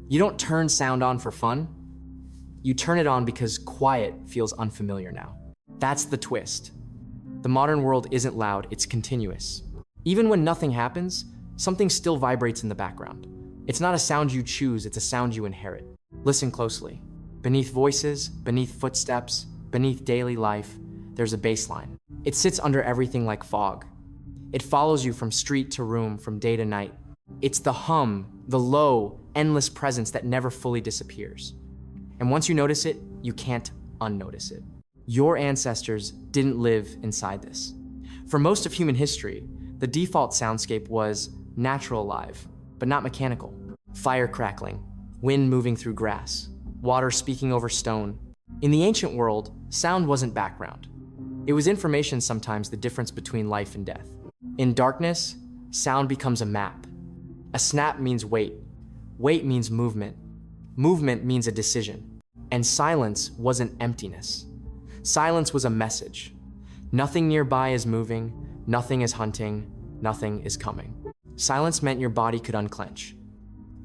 You don't turn sound on for fun. You turn it on because quiet feels unfamiliar now. That's the twist. The modern world isn't loud, it's continuous. Even when nothing happens, something still vibrates in the background. It's not a sound you choose, it's a sound you inherit. Listen closely. Beneath voices, beneath footsteps, beneath daily life, there's a baseline. It sits under everything like fog. It follows you from street to room, from day to night. It's the hum, the low, endless presence that never fully disappears. And once you notice it, you can't unnotice it. Your ancestors didn't live inside this. For most of human history, the default soundscape was natural alive, but not mechanical. Fire crackling, wind moving through grass, water speaking over stone. In the ancient world, sound wasn't background. It was information, sometimes the difference between life and death. In darkness, sound becomes a map. A snap means wait. Wait means movement. Movement means a decision. And silence wasn't emptiness. Silence was a message. Nothing nearby is moving, nothing is hunting, nothing is coming. Silence meant your body could unclench.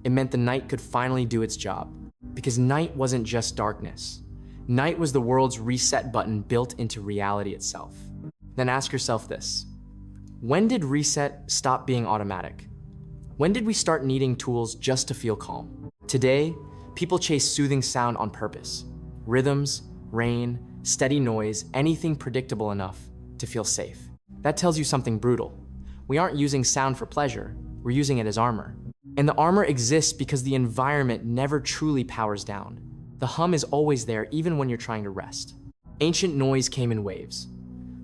It meant the night could finally do its job. Because night wasn't just darkness. Night was the world's reset button built into reality itself. Then ask yourself this. When did reset stop being automatic? When did we start needing tools just to feel calm? Today, people chase soothing sound on purpose. Rhythms, rain, steady noise, anything predictable enough to feel safe. That tells you something brutal. We aren't using sound for pleasure, we're using it as armor. And the armor exists because the environment never truly powers down. The hum is always there even when you're trying to rest. Ancient noise came in waves.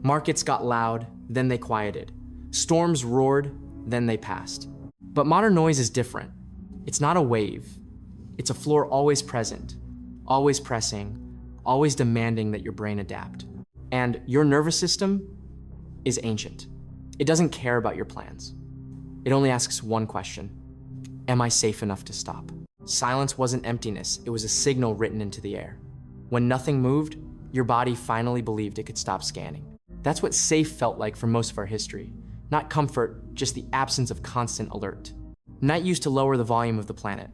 Markets got loud, then they quieted. Storms roared, then they passed. But modern noise is different. It's not a wave. It's a floor always present, always pressing, always demanding that your brain adapt. And your nervous system is ancient. It doesn't care about your plans. It only asks one question. Am I safe enough to stop? Silence wasn't emptiness, it was a signal written into the air. When nothing moved, your body finally believed it could stop scanning. That's what safe felt like for most of our history. Not comfort, just the absence of constant alert. Night used to lower the volume of the planet.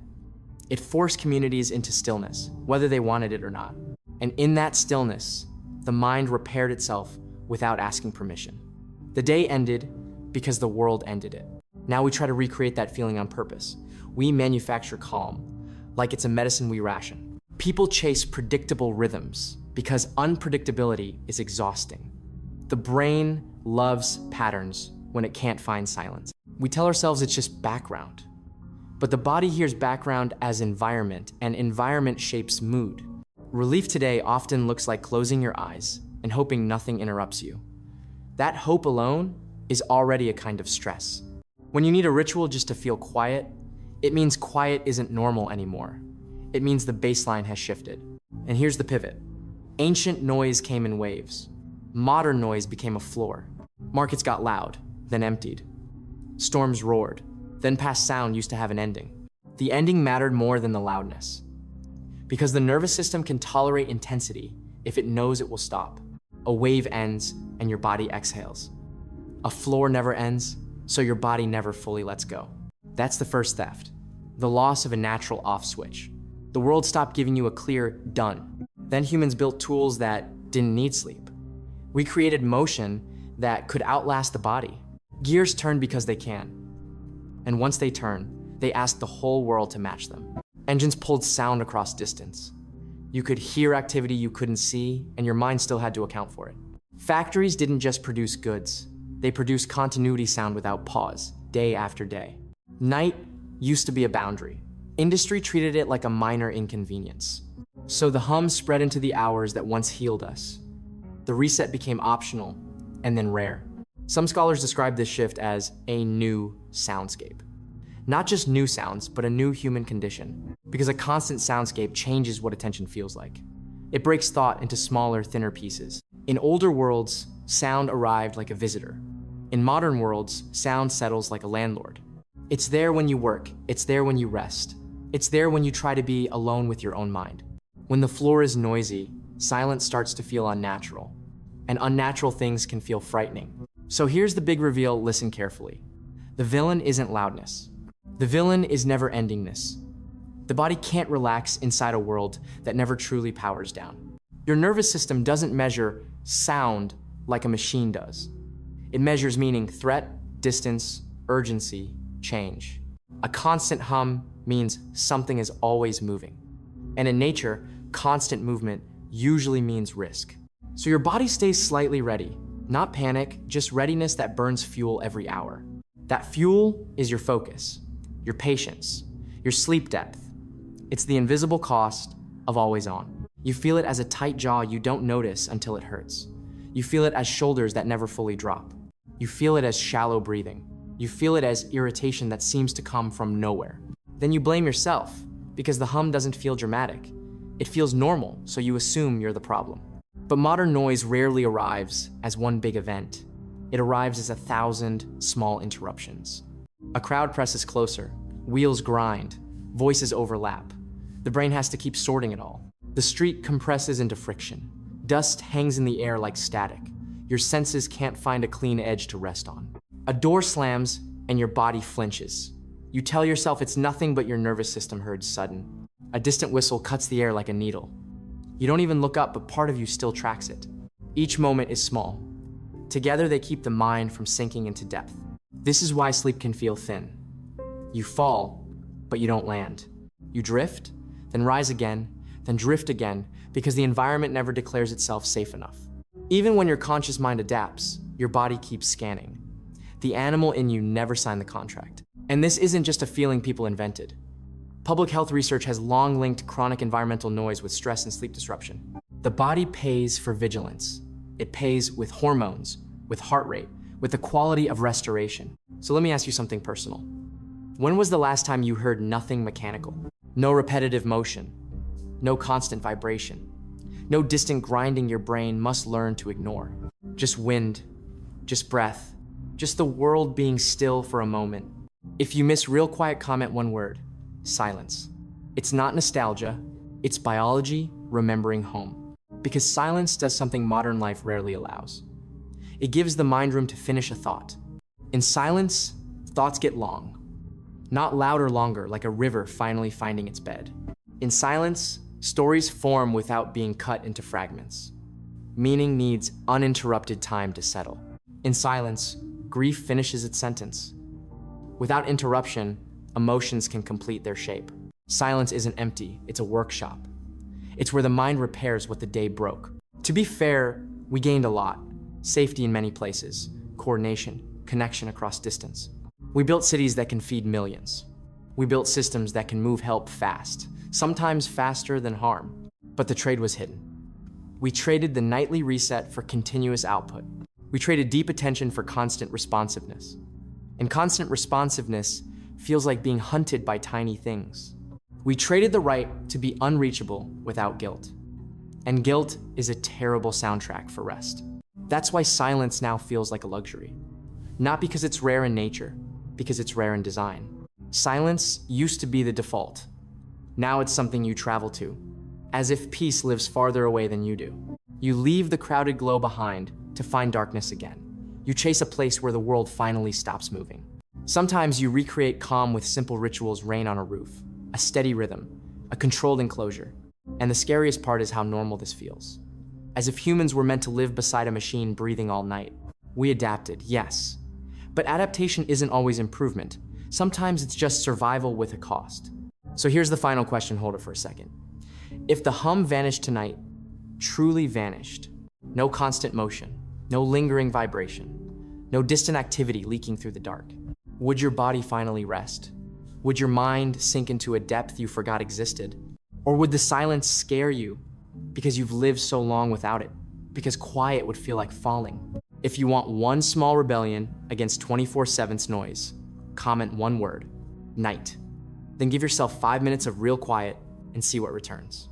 It forced communities into stillness, whether they wanted it or not. And in that stillness, the mind repaired itself without asking permission. The day ended because the world ended it. Now we try to recreate that feeling on purpose. We manufacture calm, like it's a medicine we ration. People chase predictable rhythms because unpredictability is exhausting. The brain loves patterns when it can't find silence. We tell ourselves it's just background. But the body hears background as environment, and environment shapes mood. Relief today often looks like closing your eyes and hoping nothing interrupts you. That hope alone is already a kind of stress. When you need a ritual just to feel quiet, it means quiet isn't normal anymore. It means the baseline has shifted. And here's the pivot. Ancient noise came in waves. Modern noise became a floor. Markets got loud, then emptied. Storms roared, then past sound used to have an ending. The ending mattered more than the loudness. Because the nervous system can tolerate intensity if it knows it will stop. A wave ends and your body exhales. A floor never ends, so your body never fully lets go. That's the first theft, the loss of a natural off switch. The world stopped giving you a clear done. Then humans built tools that didn't need sleep. We created motion that could outlast the body. Gears turn because they can. And once they turn, they ask the whole world to match them. Engines pulled sound across distance. You could hear activity you couldn't see, and your mind still had to account for it. Factories didn't just produce goods. They produced continuity sound without pause, day after day. Night used to be a boundary. Industry treated it like a minor inconvenience. So the hum spread into the hours that once healed us. The reset became optional and then rare. Some scholars describe this shift as a new soundscape. Not just new sounds, but a new human condition. Because a constant soundscape changes what attention feels like. It breaks thought into smaller, thinner pieces. In older worlds, sound arrived like a visitor. In modern worlds, sound settles like a landlord. It's there when you work, it's there when you rest. It's there when you try to be alone with your own mind. When the floor is noisy, silence starts to feel unnatural. And unnatural things can feel frightening. So here's the big reveal, listen carefully. The villain isn't loudness. The villain is never-endingness. The body can't relax inside a world that never truly powers down. Your nervous system doesn't measure sound like a machine does. It measures meaning, threat, distance, urgency, change. A constant hum means something is always moving. And in nature, constant movement usually means risk. So your body stays slightly ready, not panic, just readiness that burns fuel every hour. That fuel is your focus, your patience, your sleep depth. It's the invisible cost of always on. You feel it as a tight jaw you don't notice until it hurts. You feel it as shoulders that never fully drop. You feel it as shallow breathing. You feel it as irritation that seems to come from nowhere. Then you blame yourself because the hum doesn't feel dramatic. It feels normal, so you assume you're the problem. But modern noise rarely arrives as one big event. It arrives as 1,000 small interruptions. A crowd presses closer, wheels grind, voices overlap. The brain has to keep sorting it all. The street compresses into friction. Dust hangs in the air like static. Your senses can't find a clean edge to rest on. A door slams and your body flinches. You tell yourself it's nothing but your nervous system heard sudden. A distant whistle cuts the air like a needle. You don't even look up, but part of you still tracks it. Each moment is small. Together they keep the mind from sinking into depth. This is why sleep can feel thin. You fall, but you don't land. You drift, then rise again, then drift again, because the environment never declares itself safe enough. Even when your conscious mind adapts, your body keeps scanning. The animal in you never signed the contract. And this isn't just a feeling people invented. Public health research has long linked chronic environmental noise with stress and sleep disruption. The body pays for vigilance. It pays with hormones, with heart rate, with the quality of restoration. So let me ask you something personal. When was the last time you heard nothing mechanical? No repetitive motion, no constant vibration, no distant grinding your brain must learn to ignore. Just wind, just breath, just the world being still for a moment. If you miss real quiet, comment one word: silence. It's not nostalgia, it's biology remembering home. Because silence does something modern life rarely allows. It gives the mind room to finish a thought. In silence, thoughts get long. Not loud or longer, like a river finally finding its bed. In silence, stories form without being cut into fragments. Meaning needs uninterrupted time to settle. In silence, grief finishes its sentence. Without interruption, emotions can complete their shape. Silence isn't empty, it's a workshop. It's where the mind repairs what the day broke. To be fair, we gained a lot. Safety in many places, coordination, connection across distance. We built cities that can feed millions. We built systems that can move help fast, sometimes faster than harm. But the trade was hidden. We traded the nightly reset for continuous output. We traded deep attention for constant responsiveness. And constant responsiveness feels like being hunted by tiny things. We traded the right to be unreachable without guilt. And guilt is a terrible soundtrack for rest. That's why silence now feels like a luxury. Not because it's rare in nature, because it's rare in design. Silence used to be the default. Now it's something you travel to, as if peace lives farther away than you do. You leave the crowded glow behind to find darkness again. You chase a place where the world finally stops moving. Sometimes you recreate calm with simple rituals: rain on a roof, a steady rhythm, a controlled enclosure. And the scariest part is how normal this feels. As if humans were meant to live beside a machine breathing all night. We adapted, yes. But adaptation isn't always improvement. Sometimes it's just survival with a cost. So here's the final question, hold it for a second. If the hum vanished tonight, truly vanished, no constant motion, no lingering vibration, no distant activity leaking through the dark, would your body finally rest? Would your mind sink into a depth you forgot existed? Or would the silence scare you because you've lived so long without it? Because quiet would feel like falling. If you want one small rebellion against 24/7's noise, comment one word: night. Then give yourself 5 minutes of real quiet and see what returns.